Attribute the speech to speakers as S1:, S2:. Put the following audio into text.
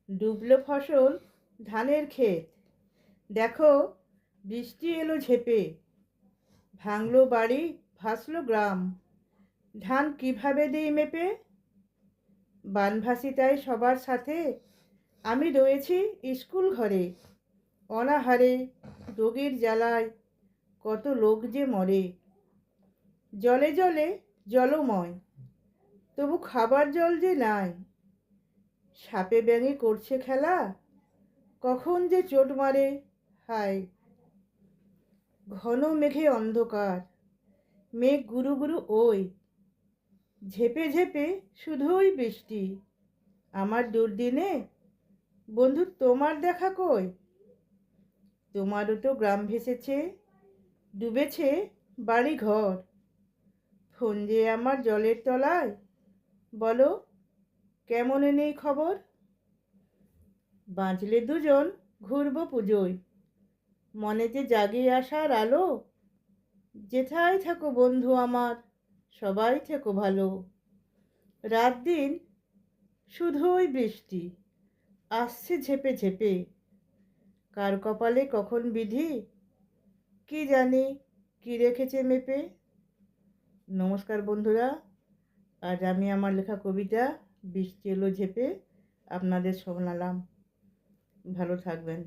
S1: ডুবলো ফসল ধানের ক্ষেত, দেখো বৃষ্টি এলো ঝেপে, ভাঙলো বাড়ি ভাসলো গ্রাম, ধান কিভাবে দেই মেপে। বানভাসি তাই সবার সাথে, আমি রয়েছি স্কুল ঘরে, অনাহারে রোগীর জ্বালায় কত লোক যে মরে। জলে জলে জলময়, তবু খাবার জল যে নাই, সাপে ব্যাঙে করছে খেলা, কখন যে চোট মারে হায়। ঘন মেঘে অন্ধকার, মেঘ গুরু গুরু ওই, ঝেপে ঝেপে শুধুই বৃষ্টি, আমার দুর্দিনে বন্ধু তোমার দেখা কই। তোমারও তো গ্রাম ভেসেছে, ডুবেছে বাড়ি ঘর, ফোন যে আমার জলের তলায়, বলো কেমন নেই খবর। বাঁচলে দুজন ঘুরবো পুজোয়, মনেতে জাগিয়ে আসার আলো, যেথায় থাকো বন্ধু আমার, সবাই থেকো ভালো। রাত দিন শুধুই বৃষ্টি, আসছে ঝেপে ঝেপে, কার কপালে কখন বিধি, কি জানি কি রেখেছে মেপে। নমস্কার বন্ধুরা, আজ আমি আমার লেখা কবিতা বৃষ্টি এলো ঝেপে আপনাদের শোনালাম। ভালো থাকবেন।